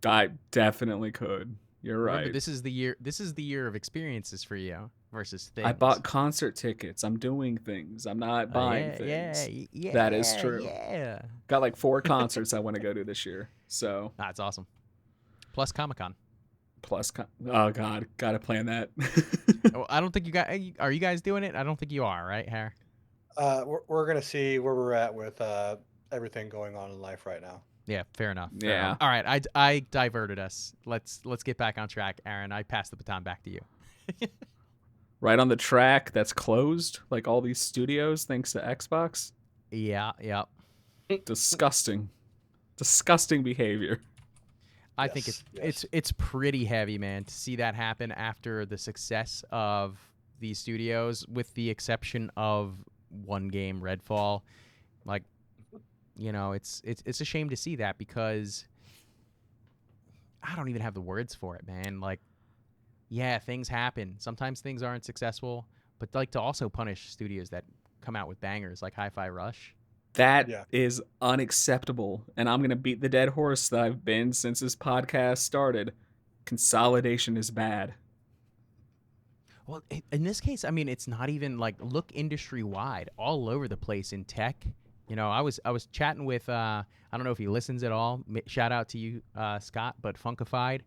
I definitely could. You're Remember, right. this is the year. This is the year of experiences for you versus I things. bought concert tickets. I'm doing things. I'm not buying things. That is true. yeah. Got like 4 concerts I want to go to this year. So That's awesome. Plus Comic Con. plus, oh god, gotta plan that. Oh, I don't think you got. Are you guys doing it? I don't think you are, right, Harry? we're gonna see where we're at with everything going on in life right now. Yeah, fair enough. Fair enough. Yeah, All right, I diverted us. Let's get back on track, Aaron. I pass the baton back to you. right on the track that's closed, like all these studios, thanks to Xbox. Yeah, yeah. Disgusting, disgusting behavior. I think Yes, it's pretty heavy, man, to see that happen after the success of these studios, with the exception of one game, Redfall. Like, it's a shame to see that, because I don't even have the words for it, man. Like, yeah, things happen. Sometimes things aren't successful, but like to also punish studios that come out with bangers like Hi-Fi Rush. That yeah. is unacceptable, and I'm gonna beat the dead horse that I've been since this podcast started. Consolidation is bad. Well, in this case, I mean, it's not even like, look industry wide, all over the place in tech. I was chatting with, I don't know if he listens at all. Shout out to you, Scott, but Funkified.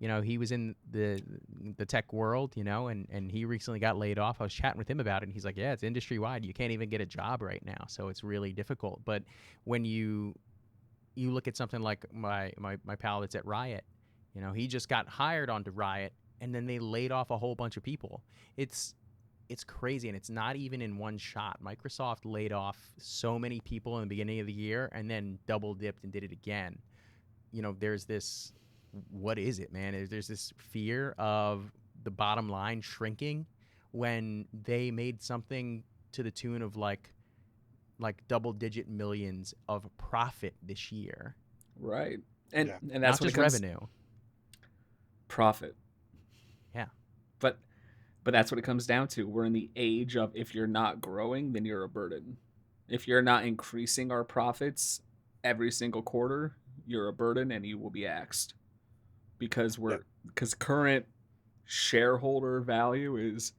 He was in the tech world, and he recently got laid off. I was chatting with him about it, and he's like, "Yeah, it's industry wide. You can't even get a job right now, so it's really difficult." But when you look at something like my pal that's at Riot, he just got hired onto Riot, and then they laid off a whole bunch of people. It's crazy, and it's not even in one shot. Microsoft laid off so many people in the beginning of the year, and then double dipped and did it again. There's this, what is it, man? There's this fear of the bottom line shrinking when they made something to the tune of like double digit millions of profit this year. Right. And Yeah. and that's Not when it just comes revenue. profit. Yeah. But that's what it comes down to. We're in the age of, if you're not growing, then you're a burden. If you're not increasing our profits every single quarter, you're a burden and you will be axed. Because Yep. current shareholder value is,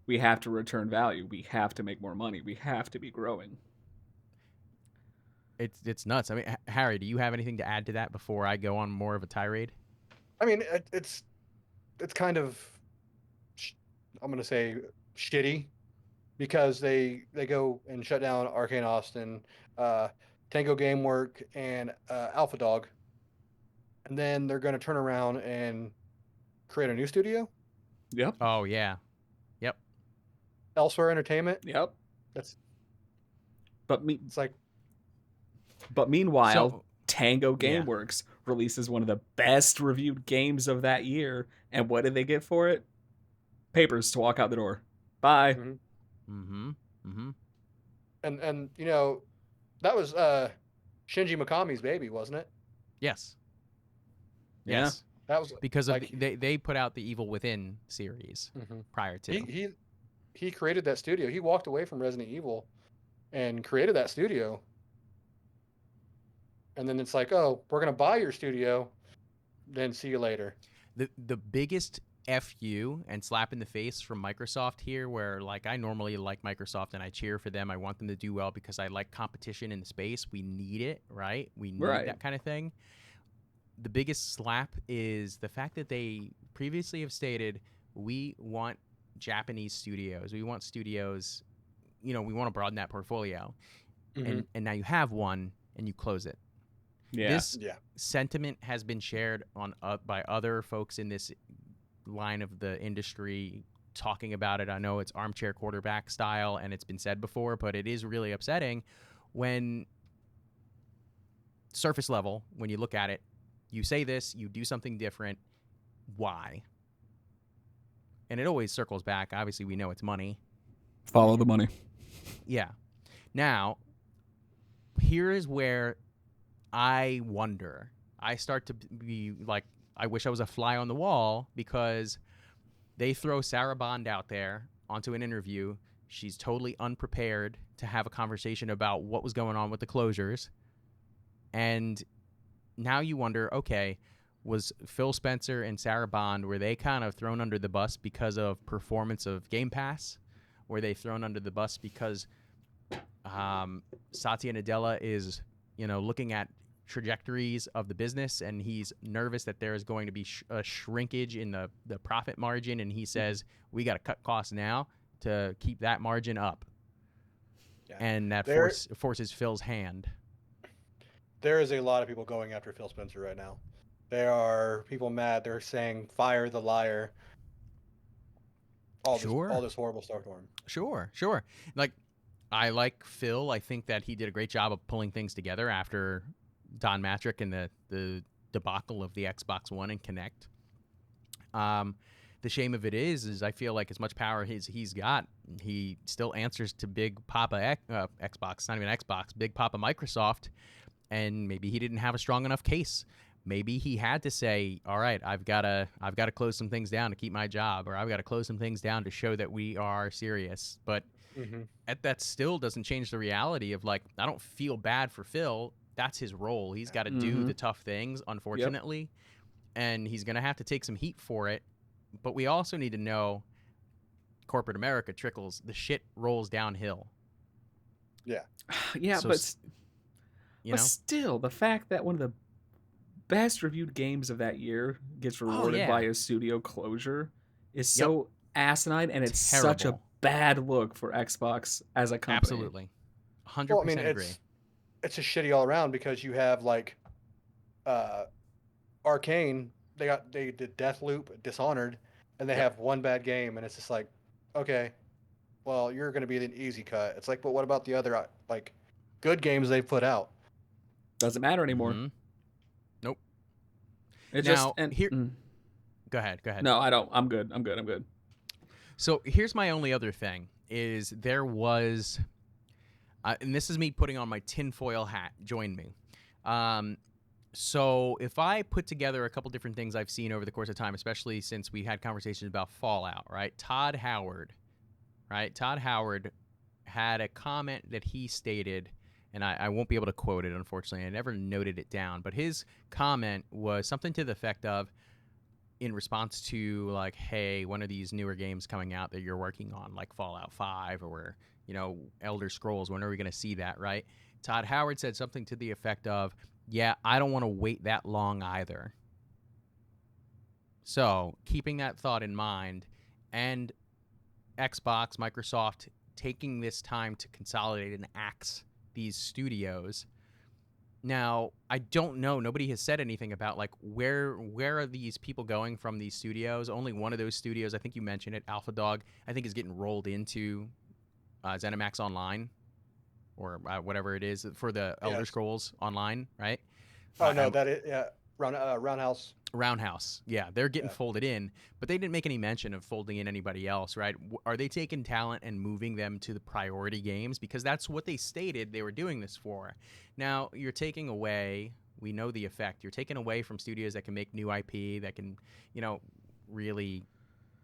we have to return value. We have to make more money. We have to be growing. It's nuts. I mean, Harry, do you have anything to add to that before I go on more of a tirade? I mean, it's kind of I'm gonna say shitty because they go and shut down Arcane Austin, uh, Tango Gamework, and Alpha Dog, and then they're gonna turn around and create a new studio, Yep. Oh yeah. Yep. Elsewhere Entertainment. Yep. That's But me it's like but meanwhile, So Tango yeah. Gameworks releases one of the best reviewed games of that year, and what did they get for it? Papers to walk out the door. Bye. mhm. Mm-hmm. Mm-hmm. And that was Shinji Mikami's baby, wasn't it? Yes. Yeah. Yes. That was Because of like they put out the Evil Within series mhm. prior to. He created that studio. He walked away from Resident Evil and created that studio. And then it's like, oh, we're gonna buy your studio, then see you later. The biggest fu and slap in the face from Microsoft here, where like I normally like Microsoft and I cheer for them. I want them to do well because I like competition in the space. We need it, right? We need Right. that kind of thing. the biggest slap is the fact that they previously have stated we want Japanese studios. We want studios, we want to broaden that portfolio. Hmm. And now you have one and you close it. Yeah. This Yeah. sentiment has been shared by other folks in this line of the industry talking about it. I know it's armchair quarterback style and it's been said before, but it is really upsetting when surface level, when you look at it, you say this, you do something different. Why? And it always circles back. Obviously, we know it's money. Follow the money. Yeah. Now, here is where I wonder. I start to be like, I wish I was a fly on the wall because they throw Sarah Bond out there onto an interview. She's totally unprepared to have a conversation about what was going on with the closures. And now you wonder, okay, was Phil Spencer and Sarah Bond, were they kind of thrown under the bus because of performance of Game Pass? Were they thrown under the bus because Satya Nadella is, looking at trajectories of the business and he's nervous that there is going to be a shrinkage in the profit margin, and he says we got to cut costs now to keep that margin up, Yeah. and that There, forces Phil's hand. there is a lot of people going after Phil Spencer right now. There are people mad. They're saying fire the liar. All Sure, this horrible stuff to him. sure. Like, I like Phil. I think that he did a great job of pulling things together after Don Matrick and the debacle of the Xbox One and Kinect. The shame of it is I feel like as much power he's got, he still answers to Big Papa Xbox, not even Xbox, Big Papa Microsoft, and maybe he didn't have a strong enough case. Maybe he had to say, "All right, I've got to close some things down to keep my job, or I've got to close some things down to show that we are serious." But Hmm. that still doesn't change the reality of, like, I don't feel bad for Phil. That's his role. He's got to do Mm-hmm. the tough things, Yep. unfortunately, and he's going to have to take some heat for it. But we also need to know corporate America trickles, the shit rolls downhill. Yeah. Yeah, So, you but know, still, the fact that one of the best reviewed games of that year gets oh rewarded by yeah, a studio closure is yep, so asinine, and it's such a terrible, bad look for Xbox as a company. absolutely, 100% Well, I mean, agree. it's just shitty all around because you have like uh Arcane, they did Deathloop, Dishonored, and they Yep. have one bad game, and it's just like, okay, well, you're going to be an easy cut. It's like, but what about the other like good games they put out? Doesn't matter anymore. Mm-hmm. Nope. It just Now and here, go ahead, go ahead. no, I don't. I'm good. I'm good. I'm good. So here's my only other thing: is there was, and this is me putting on my tinfoil hat. Join me. Um, So if I put together a couple different things I've seen over the course of time, especially since we had conversations about Fallout, right? Todd Howard, right? Todd Howard had a comment that he stated, and I won't be able to quote it, unfortunately. I never noted it down, but his comment was something to the effect of, in response to, like, hey, one of these newer games coming out that you're working on, like Fallout 5 or, Elder Scrolls, when are we going to see that, right? Todd Howard said something to the effect of, yeah, I don't want to wait that long either. So, keeping that thought in mind, and Xbox, Microsoft taking this time to consolidate and axe these studios. Now, I don't know. Nobody has said anything about, like, where are these people going from these studios? Only one of those studios, I think you mentioned it, Alpha Dog, I think is getting rolled into ZeniMax Online, or whatever it is for the Elder Yes. Scrolls Online, right? Oh no, I'm that is yeah. Roundhouse. Roundhouse. Yeah, they're getting Yeah. folded in, but they didn't make any mention of folding in anybody else, right? Are they taking talent and moving them to the priority games? Because that's what they stated they were doing this for. Now, you're taking away, we know the effect, you're taking away from studios that can make new IP, that can, really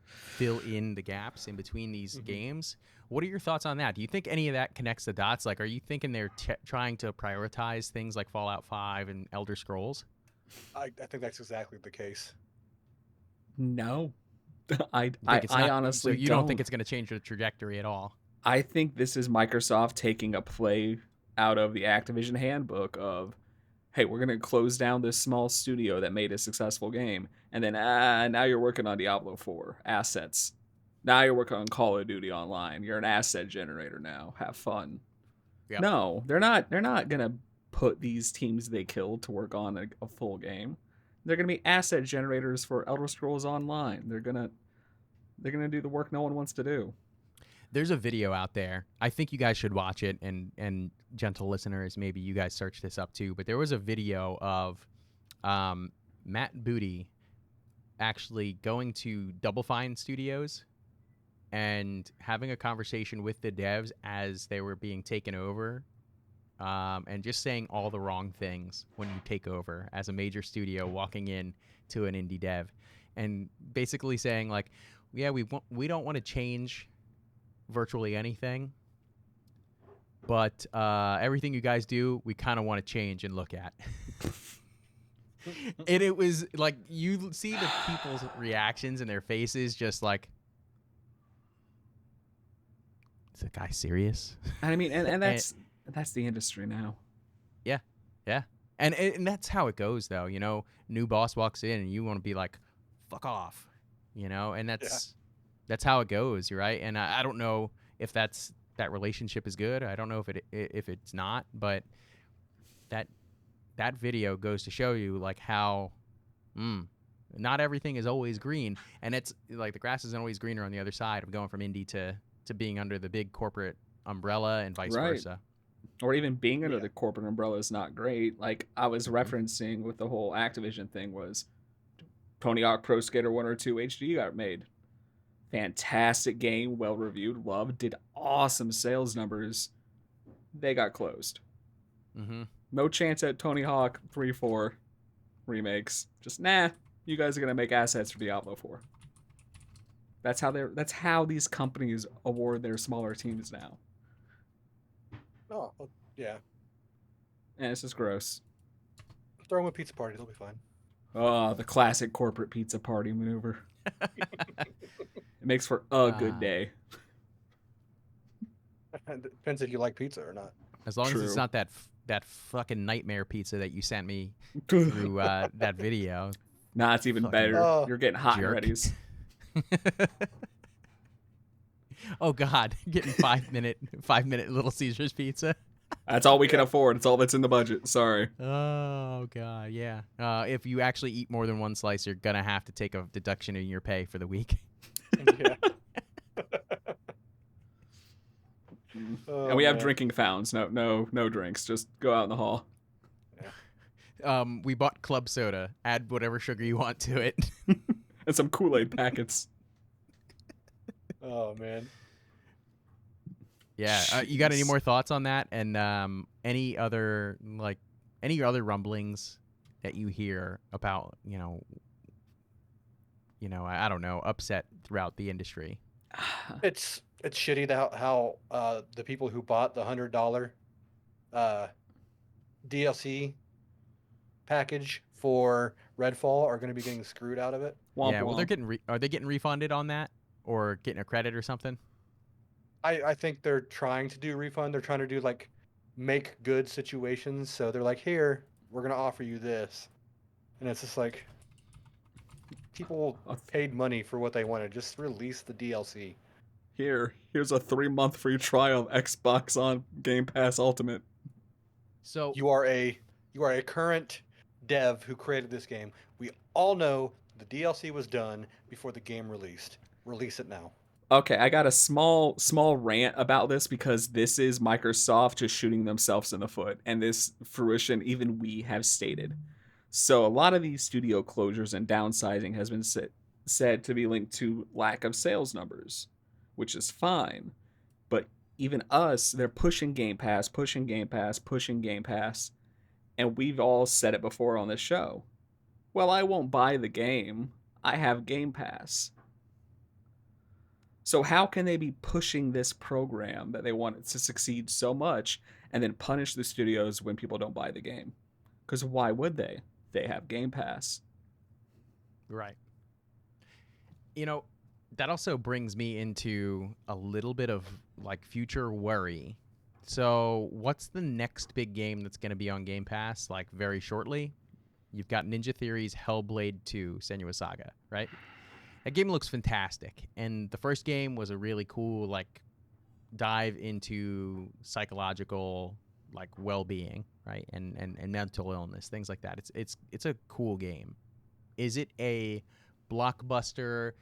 fill in the gaps in between these Hmm. games. What are your thoughts on that? Do you think any of that connects the dots? Like, are you thinking they're trying to prioritize things like Fallout 5 and Elder Scrolls? I think that's exactly the case. No, I You I, think it's I not? So honestly you don't think don't. it's going to change the trajectory at all? I think this is Microsoft taking a play out of the Activision handbook of, hey, we're gonna close down this small studio that made a successful game, and then now you're working on Diablo 4 assets. Now you're working on Call of Duty Online. You're an asset generator now. Have fun. Yep. No, they're not. They're not gonna put these teams they killed to work on a full game. They're gonna be asset generators for Elder Scrolls Online. They're gonna do the work no one wants to do. There's a video out there. I think you guys should watch it, and gentle listeners, maybe you guys search this up too. But there was a video of Matt Booty actually going to Double Fine Studios and having a conversation with the devs as they were being taken over, and just saying all the wrong things when you take over as a major studio, walking in to an indie dev, and basically saying like, yeah, we don't want to change virtually anything, but everything you guys do, we kind of want to change and look at. And it was like you see the people's reactions and their faces, just like, is that guy serious? I mean, and that's the industry now. Yeah, yeah, and that's how it goes, though. You know, new boss walks in, and you want to be like, "Fuck off," you know, and Yeah. that's how it goes, right? And I don't know if that relationship is good. I don't know if it's not, but that that video goes to show you like how, not everything is always green, and it's like the grass isn't always greener on the other side of going from indie to being under the big corporate umbrella and vice Right. versa. Or even being under Yeah. the corporate umbrella is not great. Like I was Mhm. referencing with the whole Activision thing was Tony Hawk Pro Skater 1 or 2 HD got made. Fantastic game, well reviewed, loved, did awesome sales numbers. They got closed. Mhm. No chance at Tony Hawk 3, 4 remakes. Just nah, you guys are gonna make assets for Diablo 4. That's how these companies award their smaller teams now. Oh, well, yeah. And it's just gross. Throw them a pizza party; they'll be fine. Oh, the classic corporate pizza party maneuver. It makes for a good Ah. day. Depends if you like pizza or not. As long as it's True. not that fucking nightmare pizza that you sent me through that video. Nah, it's even Fucking better. Oh, You're getting hot and jerk. ready's. Oh God, getting 5 minute Little Caesars pizza. That's all we can Yeah. afford. It's all that's in the budget. Sorry. Oh God, yeah. If you actually eat more than one slice, you're gonna have to take a deduction in your pay for the week. yeah. And Oh, we have man. drinking fountains. No drinks. Just go out in the hall. We bought club soda. Add whatever sugar you want to it. And some Kool-Aid packets. Oh, man. Yeah. You got any Jeez. more thoughts on that? And any other rumblings that you hear about? I don't know, upset throughout the industry. It's shitty that how the people who bought the $100 uh, DLC package for Redfall are going to be getting screwed out of it. Womp Yeah. Well, they're womp. getting are they getting refunded on that or getting a credit or something? I think they're trying to do refund. They're trying to do like make good situations. So they're like, here, we're going to offer you this. And it's just like, people paid money for what they wanted. Just release the DLC. Here's a 3-month free trial of Xbox on Game Pass Ultimate. So You are a current dev who created this game. We all know the DLC was done before the game released. Release it now. Okay, I got a small rant about this because this is Microsoft just shooting themselves in the foot, and this fruition even we have stated. So a lot of these studio closures and downsizing has been said to be linked to lack of sales numbers, which is fine. But even us, they're pushing Game Pass, pushing Game Pass, pushing Game Pass, and we've all said it before on this show. Well, I won't buy the game. I have Game Pass. So how can they be pushing this program that they want it to succeed so much and then punish the studios when people don't buy the game? Because why would they? They have Game Pass. right. That also brings me into a little bit of like future worry So, what's the next big game that's going to be on Game Pass like very shortly? You've got Ninja Theory's Hellblade 2: Senua's Saga, right? That game looks fantastic. And the first game was a really cool like dive into psychological like well-being, right? And mental illness, things like that. It's a cool game. Is it a blockbuster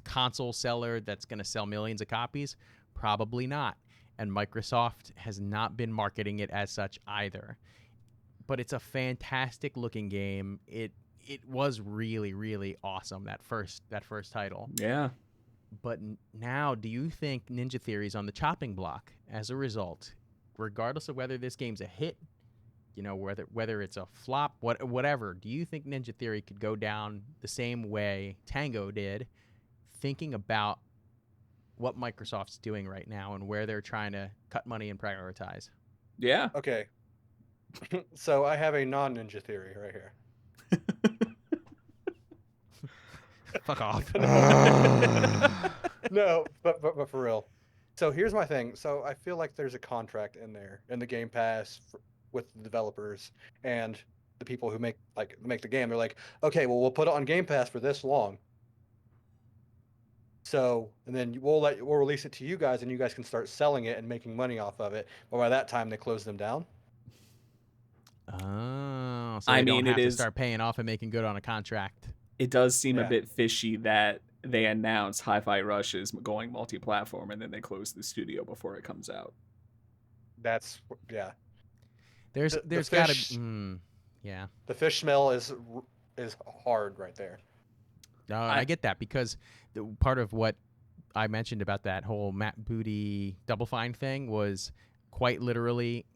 console seller that's going to sell millions of copies? Probably not. And Microsoft has not been marketing it as such either. But it's a fantastic looking game. It was really really awesome, that first title. Yeah. But now, do you think Ninja Theory's on the chopping block as a result, regardless of whether this game's a hit, whether it's a flop, whatever? Do you think Ninja Theory could go down the same way Tango did, thinking about what Microsoft's doing right now and where they're trying to cut money and prioritize? Yeah. Okay, so I have a non-ninja theory right here. Fuck off. No, but for real. So here's my thing. So I feel like there's a contract in there in the Game Pass with the developers and the people who make the game. They're like, okay, well we'll put it on Game Pass for this long. So and then we'll release it to you guys, and you guys can start selling it and making money off of it. But by that time, they close them down. Oh, so I they don't mean, have to start paying off and making good on a contract. it does seem a Yeah, bit fishy that they announced Hi-Fi Rush is going multi-platform and then they close the studio before it comes out. that's yeah. There's The there's got to fish yeah. the fish smell is hard right there. No, and I I get that because part of what I mentioned about that whole Matt Booty Double Fine thing was quite literally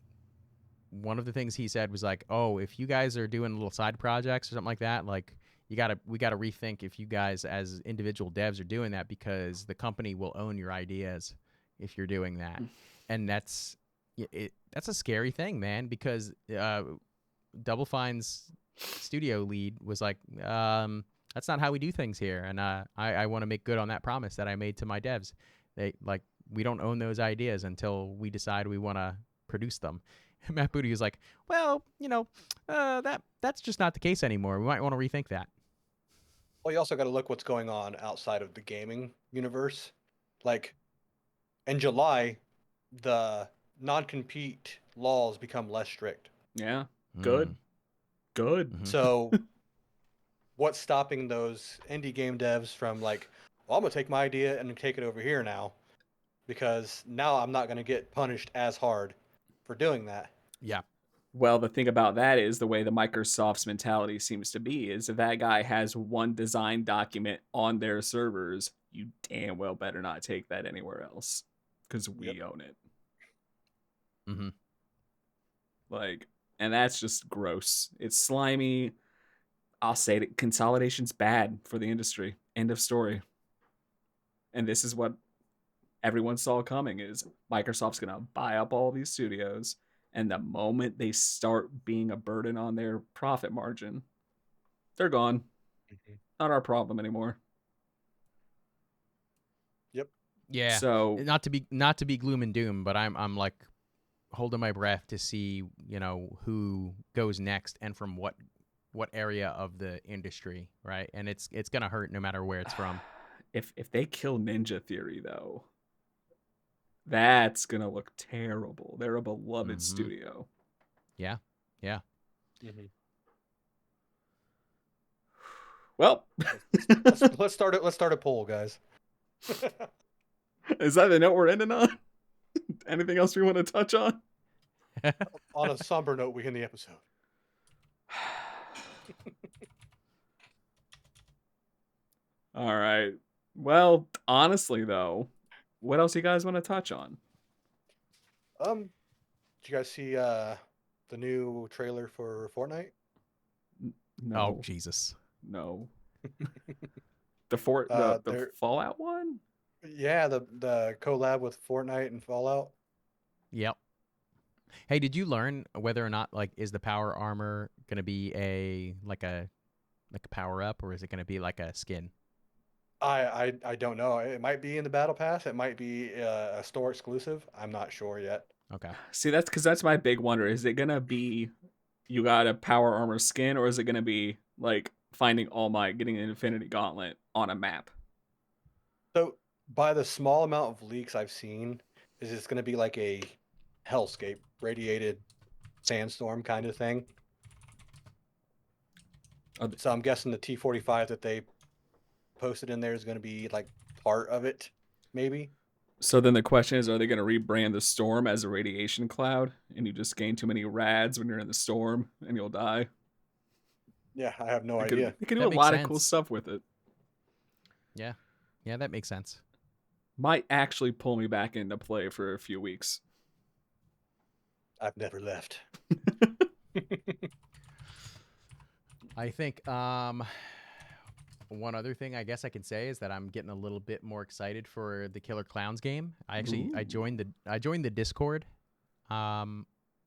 one of the things he said was like, "Oh, if you guys are doing little side projects or something like that, like we got to rethink if you guys as individual devs are doing that because the company will own your ideas if you're doing that." And that's a scary thing, man, because Double Fine's studio lead was like, that's not how we do things here, and I want to make good on that promise that I made to my devs. We don't own those ideas until we decide we want to produce them. Matt Booty was like, well, that's just not the case anymore. We might want to rethink that. Well, you also got to look what's going on outside of the gaming universe. Like in July, the non-compete laws become less strict. Yeah. Good. Mm. Good. Hmm. So what's stopping those indie game devs from like, well, I'm gonna take my idea and take it over here now because now I'm not gonna get punished as hard for doing that. Yeah. Well, the thing about that is the way the Microsoft's mentality seems to be is if that guy has one design document on their servers, you damn well better not take that anywhere else because Yep. we own it. Hmm. Like, and that's just gross. It's slimy. I'll say it. Consolidation's bad for the industry. End of story. And this is what everyone saw coming: is Microsoft's gonna buy up all these studios, and the moment they start being a burden on their profit margin, they're gone. Mhm. Not our problem anymore. Yep. Yeah. So Not to be gloom and doom, but I'm like holding my breath to see who goes next and from what area of the industry, right? And it's gonna hurt no matter where it's from. if they kill Ninja Theory though, that's gonna look terrible. They're a beloved Hmm. studio. Yeah. Yeah. Mhm. Well, Let's start it. Let's start a poll, guys. is that the note we're ending on? Anything else we want to touch on? On a somber note, we end the episode. All right. Well, honestly though, what else you guys want to touch on? Did you guys see the new trailer for Fortnite? Oh No. Jesus. No. The There, Fallout one? yeah, the collab with Fortnite and Fallout. Yep. Hey, did you learn whether or not like is the power armor gonna be a power up or is it gonna be like a skin? I don't know. It might be in the battle pass. It might be a store exclusive. I'm not sure yet. Okay. See, that's my big wonder. Is it gonna be you got a power armor skin, or is it gonna be like finding All Might, getting an Infinity Gauntlet on a map? So by the small amount of leaks I've seen, is it's going to be like a hellscape, radiated sandstorm kind of thing. Are th- So I'm guessing the T-45 that they posted in there is going to be like part of it, maybe. So then the question is, are they gonna rebrand the storm as a radiation cloud, and you just gain too many rads when you're in the storm and you'll die? Yeah, I have no They could idea. they could do That a makes lot of cool sense. stuff with it. Yeah. Yeah, that makes sense. Might actually pull me back into play for a few weeks. I've never left. I think one other thing I guess I can say is that I'm getting a little bit more excited for the Killer Clowns game. I Ooh. joined the Discord um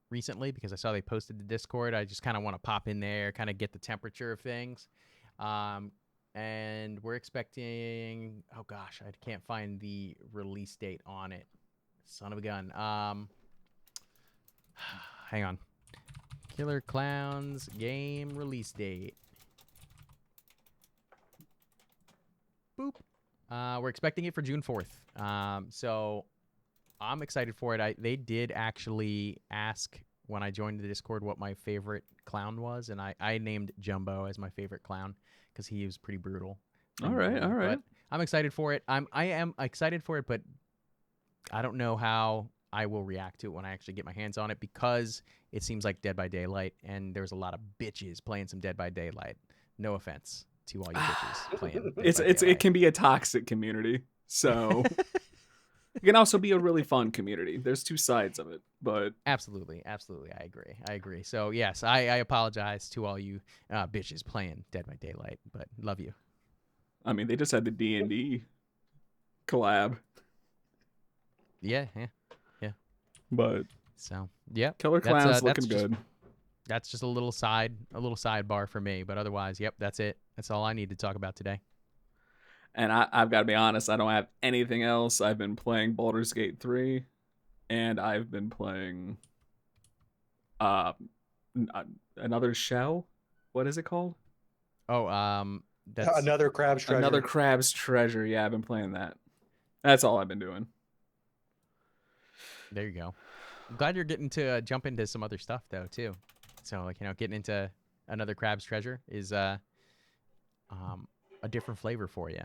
recently because I saw they posted the Discord. I just kind of want to pop in there, kind of get the temperature of things. Um and we're expecting, oh gosh, I can't find the release date on it. Son of a gun. Hang on. Killer Clowns game release date. Boop. We're expecting it for June 4th. So I'm excited for it. They did actually ask when I joined the Discord what my favorite clown was, and I named Jumbo as my favorite clown because he was pretty brutal All in the right, all movie. right. But I'm excited for it. I am excited for it, but I don't know how I will react to it when I actually get my hands on it because it seems like Dead by Daylight, and there's a lot of bitches playing some Dead by Daylight. No offense to all you bitches playing Dead by It Daylight. can be a toxic community, so it can also be a really fun community. There's two sides of it, but Absolutely, absolutely. I agree. So yes, I apologize to all you bitches playing Dead by Daylight, but love you. I mean they just had the D&D collab, Yeah, yeah, yeah. but So yep, Killer Clown's looking good. that's just a little sidebar for me. But otherwise, yep, that's it. That's all I need to talk about today. And I've got to be honest, I don't have anything else. I've been playing Baldur's Gate 3, and I've been playing uh, another shell. What is it called? Oh, that's Another crab's Another treasure. Crab's Treasure. Yeah, I've been playing that. That's all I've been doing. there you go. I'm glad you're getting to jump into some other stuff though too. So like getting into another Crab's Treasure is um a different flavor for you.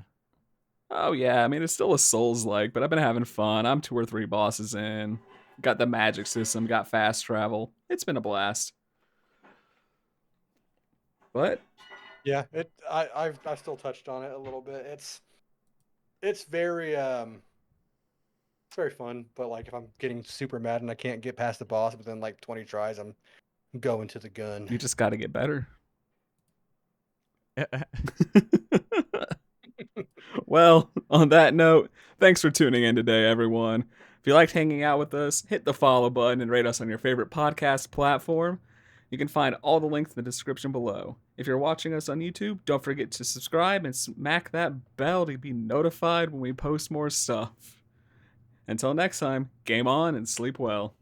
Oh yeah, I mean it's still a Souls like, but I've been having fun. I'm 2 or 3 bosses in. Got the magic system, got fast travel. It's been a blast. But Yeah, I've still touched on it a little bit. It's very fun, but like if I'm getting super mad and I can't get past the boss within like 20 tries, I'm going to the gun. you just got to get better. Well, on that note, thanks for tuning in today, everyone. If you liked hanging out with us, hit the follow button and rate us on your favorite podcast platform. You can find all the links in the description below. If you're watching us on YouTube, don't forget to subscribe and smack that bell to be notified when we post more stuff. Until next time, game on and sleep well.